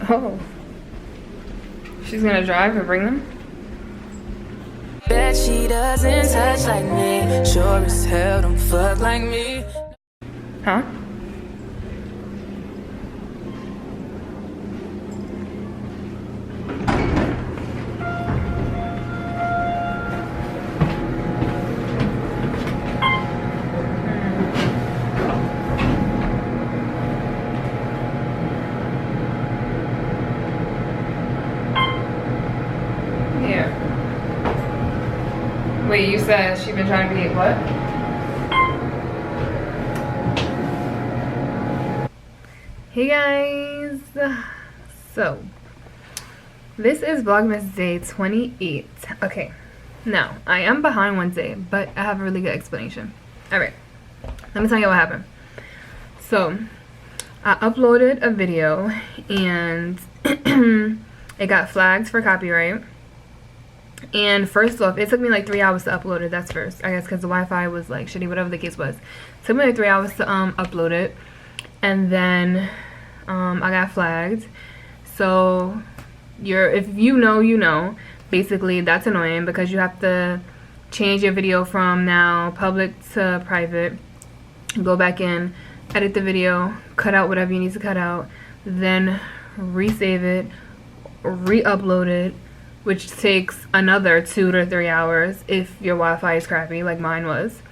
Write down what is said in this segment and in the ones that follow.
Oh. She's gonna drive and bring them? Bet she doesn't touch like me. Sure as hell don't fuck like me. Huh? Wait, you said she been trying to be what? Hey guys! So, this is Vlogmas day 28. Okay, now, I am behind one day, but I have a really good explanation. Alright, let me tell you what happened. So, I uploaded a video and it got flagged for copyright. And first off, it took me like 3 hours to upload it. That's first, I guess, because the Wi-Fi was like shitty, whatever the case was. It took me like 3 hours to upload it, and then I got flagged. So if you know, you know. Basically, that's annoying because you have to change your video from now public to private. Go back in, edit the video, cut out whatever you need to cut out, then resave it, re-upload it, which takes another 2 to 3 hours if your Wi-Fi is crappy like mine was.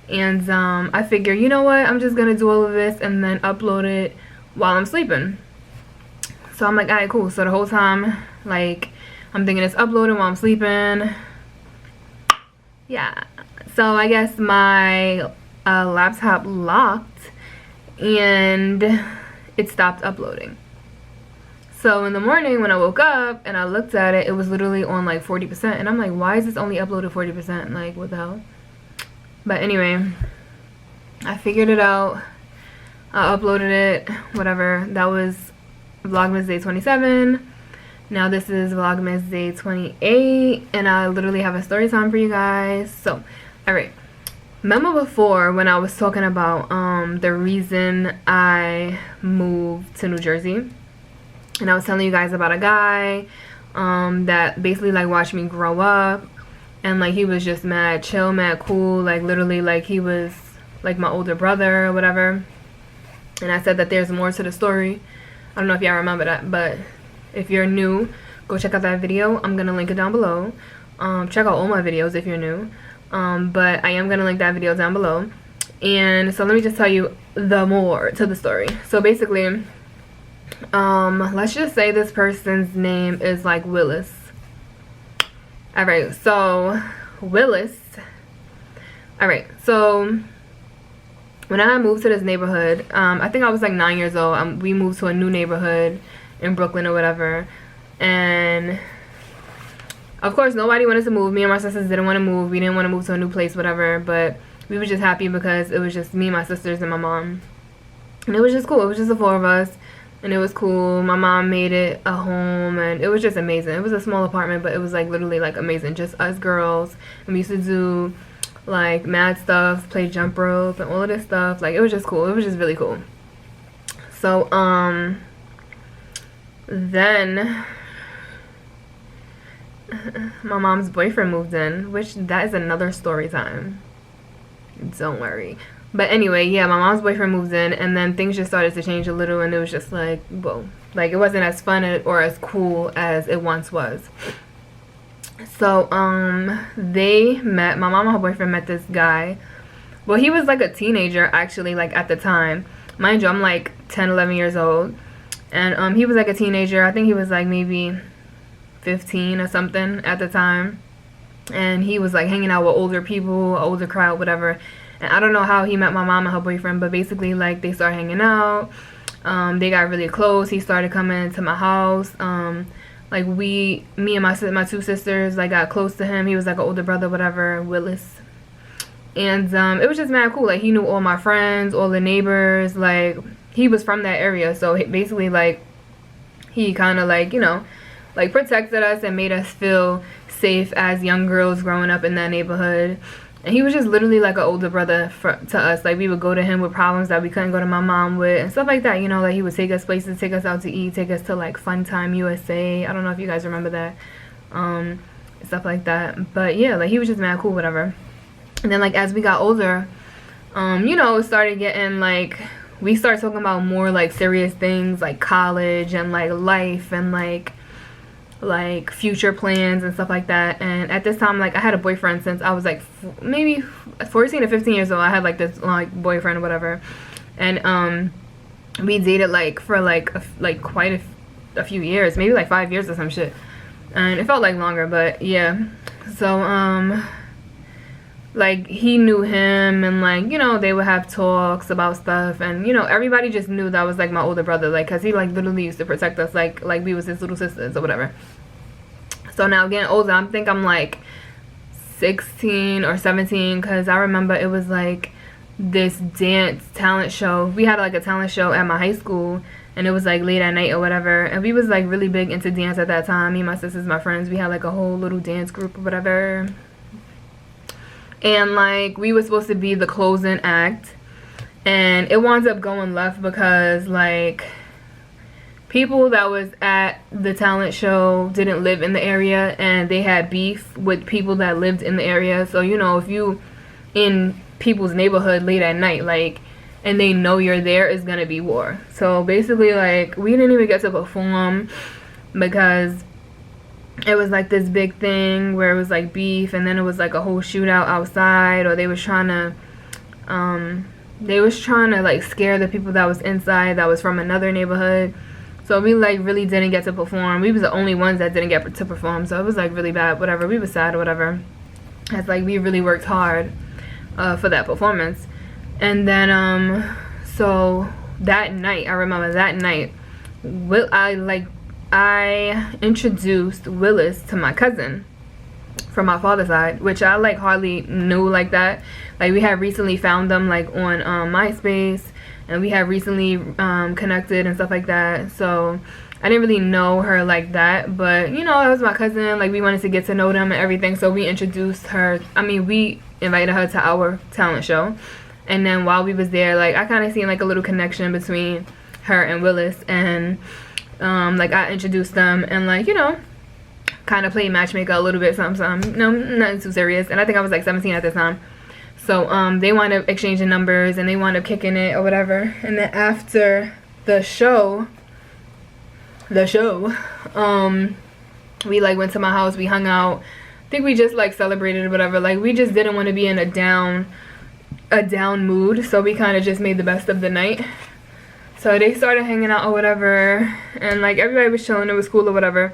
And I figure, you know what, I'm just gonna do all of this and then upload it while I'm sleeping. So I'm like, alright, cool. So the whole time, like, I'm thinking it's uploading while I'm sleeping. Yeah. So I guess my laptop locked and it stopped uploading. So in the morning when I woke up and I looked at it, it was literally on like 40%. And I'm like, why is this only uploaded 40%? Like, what the hell? But anyway, I figured it out. I uploaded it, whatever. That was Vlogmas day 27. Now this is Vlogmas day 28. And I literally have a story time for you guys. So, alright. Remember before when I was talking about the reason I moved to New Jersey? And I was telling you guys about a guy that basically like watched me grow up, and like he was just mad chill, mad cool, like literally like he was like my older brother or whatever. And I said that there's more to the story. I don't know if y'all remember that, but if you're new, go check out that video. I'm gonna link it down below. Check out all my videos if you're new, but I am gonna link that video down below. And so let me just tell you the more to the story. So basically, let's just say this person's name is like Willis. Alright, so Willis. Alright, so when I moved to this neighborhood, I think I was like 9 years old. We moved to a new neighborhood in Brooklyn or whatever, and of course nobody wanted to move. Me and my sisters didn't want to move. We didn't want to move to a new place, whatever, but we were just happy because it was just me, my sisters, and my mom, and it was just cool. It was just the 4 of us. And it was cool. My mom made it a home, and it was just amazing. It was a small apartment, but it was like literally like amazing. Just us girls. And we used to do like mad stuff, play jump rope and all of this stuff. Like, it was just cool. It was just really cool. So then my mom's boyfriend moved in, which that is another story time. Don't worry. But anyway, yeah, my mom's boyfriend moved in, and then things just started to change a little, and it was just like, whoa. Like, it wasn't as fun or as cool as it once was. So, they met, my mom and her boyfriend met this guy. Well, he was like a teenager, actually, like at the time. Mind you, I'm like 10, 11 years old. And he was like a teenager. I think he was like maybe 15 or something at the time. And he was like hanging out with older people, older crowd, whatever. And I don't know how he met my mom and her boyfriend, but basically, like, they started hanging out. They got really close. He started coming to my house. Like, me and my 2 sisters, like, got close to him. He was like an older brother, whatever, Willis. And it was just mad cool. Like, he knew all my friends, all the neighbors. Like, he was from that area. So, basically, like, he kind of, like, you know, like, protected us and made us feel safe as young girls growing up in that neighborhood. And he was just literally like an older brother to us. Like we would go to him with problems that we couldn't go to my mom with and stuff like that, you know. Like he would take us places, take us out to eat, take us to like Fun Time USA. I don't know if you guys remember that, stuff like that. But yeah, like he was just mad cool, whatever. And then like as we got older, you know, it started getting like, we started talking about more like serious things like college and like life and like future plans and stuff like that. And at this time, like I had a boyfriend since I was like maybe 14 or 15 years old. I had like this like boyfriend or whatever, and we dated like for like quite a few years, maybe like 5 years or some shit, and it felt like longer, but yeah. So like he knew him, and like, you know, they would have talks about stuff, and you know, everybody just knew that was like my older brother, like because he like literally used to protect us like we was his little sisters or whatever. So now getting older, I think I'm like 16 or 17, because I remember it was like this dance talent show. We had like a talent show at my high school, and it was like late at night or whatever, and we was like really big into dance at that time. Me, my sisters, my friends, we had like a whole little dance group or whatever. And like we were supposed to be the closing act, and it wound up going left because like people that was at the talent show didn't live in the area, and they had beef with people that lived in the area. So you know, if you in people's neighborhood late at night, like, and they know you're there, it's gonna be war. So basically like we didn't even get to perform because it was like this big thing where it was like beef, and then it was like a whole shootout outside, or they was trying to like scare the people that was inside that was from another neighborhood. So we like really didn't get to perform. We was the only ones that didn't get to perform, so it was like really bad, whatever. We was sad or whatever. It's like we really worked hard for that performance. And then so that night, I remember that night, I introduced Willis to my cousin from my father's side, which I like hardly knew like that. Like we had recently found them like on MySpace, and we had recently connected and stuff like that. So I didn't really know her like that, but you know, it was my cousin. Like we wanted to get to know them and everything, so we introduced her. I mean, we invited her to our talent show, and then while we was there, like I kind of seen like a little connection between her and Willis, and like I introduced them, and like, you know, kind of played matchmaker a little bit, something, no, nothing too serious. And I think I was like 17 at this time. So they wound up exchanging numbers, and they wound up kicking it or whatever. And then after the show, we like went to my house, we hung out. I think we just like celebrated or whatever. Like we just didn't want to be in a down mood, so we kind of just made the best of the night. So they started hanging out or whatever, and like everybody was chilling, it was cool or whatever.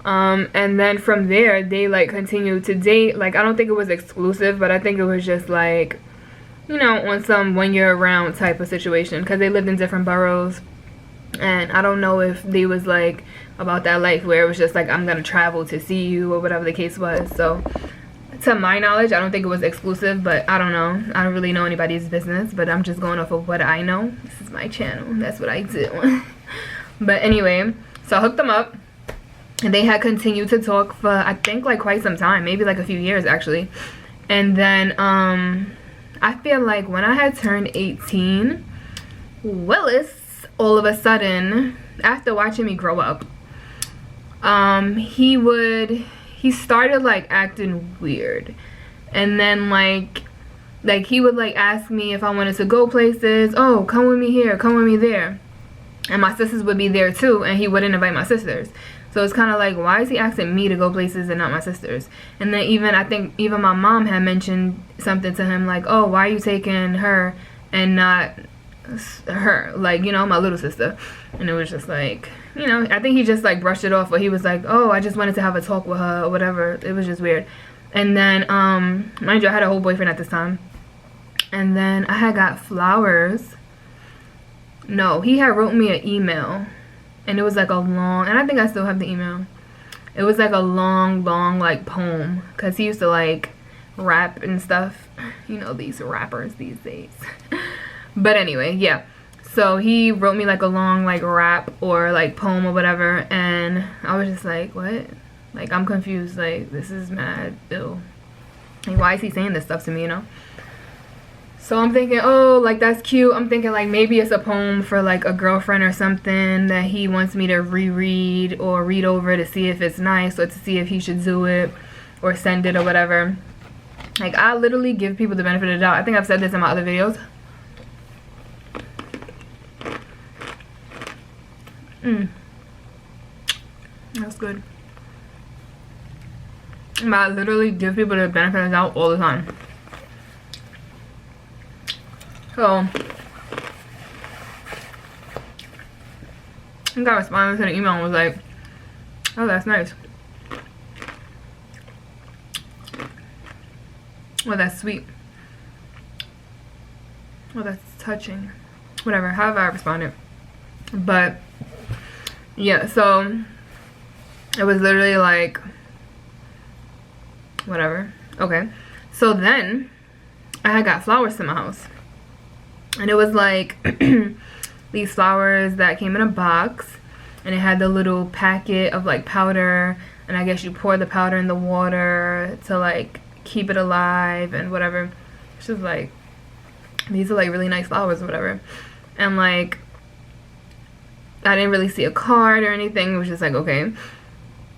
And then from there, they like continued to date. Like I don't think it was exclusive, but I think it was just like, you know, on some one year around type of situation, because they lived in different boroughs. And I don't know if they was like about that life where it was just like, I'm gonna travel to see you or whatever the case was. So to my knowledge, I don't think it was exclusive, but I don't know. I don't really know anybody's business, but I'm just going off of what I know. This is my channel. That's what I do. But anyway, so I hooked them up, and they had continued to talk for I think like quite some time, maybe like a few years actually. And then I feel like when I had turned 18, Willis all of a sudden, after watching me grow up, he started like acting weird. And then like he would like ask me if I wanted to go places. Oh, come with me here, come with me there. And my sisters would be there too, and he wouldn't invite my sisters. So it's kind of like, why is he asking me to go places and not my sisters? And then even, I think even my mom had mentioned something to him like, oh, why are you taking her and not her, like, you know, my little sister? And it was just like, you know, I think he just like brushed it off, or he was like, oh, I just wanted to have a talk with her or whatever. It was just weird. And then mind you, I had a whole boyfriend at this time, and then I had got flowers. No, he had wrote me an email, and it was like a long, and I think I still have the email. It was like a long like poem, because he used to like rap and stuff, you know, these rappers these days. But anyway, yeah, so he wrote me like a long like rap or like poem or whatever, and I was just like, what? Like, I'm confused, like, this is mad ill. Like, why is he saying this stuff to me, you know? So I'm thinking, oh, like, that's cute. I'm thinking, like, maybe it's a poem for, like, a girlfriend or something that he wants me to reread or read over to see if it's nice or to see if he should do it or send it or whatever. Like, I literally give people the benefit of the doubt. I think I've said this in my other videos. That's good. But I literally give people the benefit of the doubt all the time. So, I got responded to the email and was like, oh, that's nice. Oh, that's sweet. Oh, that's touching. Whatever, however I responded. But, yeah, so, it was literally like, whatever. Okay. So then, I had got flowers to my house. And it was like these flowers that came in a box, and it had the little packet of like powder, and I guess you pour the powder in the water to like keep it alive and whatever. It's just like, these are like really nice flowers or whatever. And like, I didn't really see a card or anything. It was just like, okay.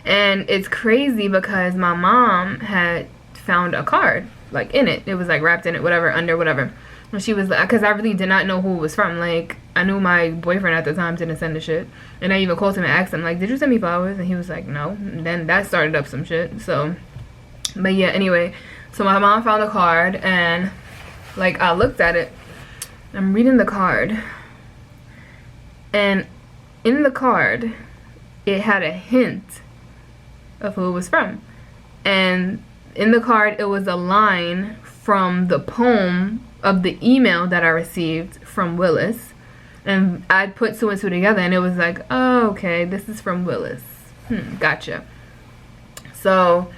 And it's crazy because my mom had found a card like in it. It was like wrapped in it, whatever, under whatever. And she was like, because I really did not know who it was from. Like, I knew my boyfriend at the time didn't send the shit. And I even called him and asked him, like, did you send me flowers? And he was like, no. And then that started up some shit. So, but yeah, anyway. So my mom found a card, and like, I looked at it. I'm reading the card. And in the card, it had a hint of who it was from. And in the card, it was a line from the poem of the email that I received from Willis. And I put two and two together, and it was like, oh, okay, this is from Willis. Gotcha. So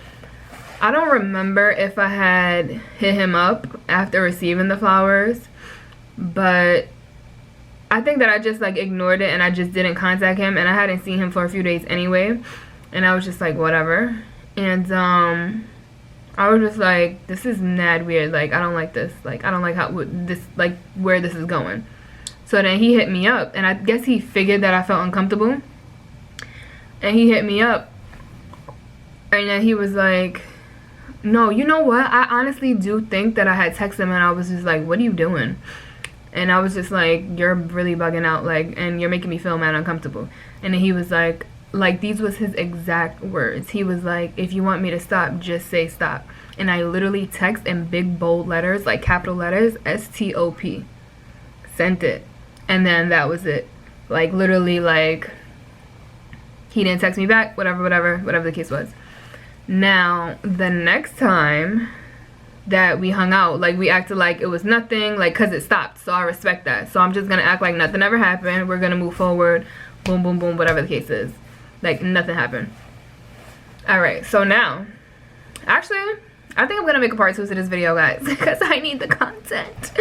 I don't remember if I had hit him up after receiving the flowers, but I think that I just like ignored it and I just didn't contact him, and I hadn't seen him for a few days anyway, and I was just like, whatever. And I was just like, this is mad weird. Like, I don't like this. Like, I don't like how this, like, where this is going. So then he hit me up, and I guess he figured that I felt uncomfortable. And he hit me up, and then he was like, no, you know what? I honestly do think that I had texted him, and I was just like, what are you doing? And I was just like, you're really bugging out, like, and you're making me feel mad uncomfortable. And then he was like, these was his exact words. He was like, if you want me to stop, just say stop. And I literally text in big bold letters, like capital letters, S-T-O-P. Sent it. And then that was it. Like, literally, like, he didn't text me back, whatever the case was. Now, the next time that we hung out, like, we acted like it was nothing, like, because it stopped. So I respect that. So I'm just going to act like nothing ever happened. We're going to move forward. Boom, boom, boom, whatever the case is. Like, nothing happened. Alright, so now, actually, I think I'm going to make a part 2 to this video, guys, because I need the content.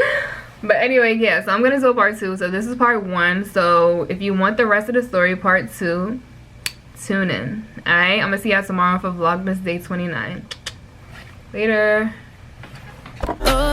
But anyway, yeah, so I'm going to do a part 2. So this is part 1. So if you want the rest of the story, part 2, tune in. Alright, I'm going to see y'all tomorrow for Vlogmas Day 29. Later. Oh.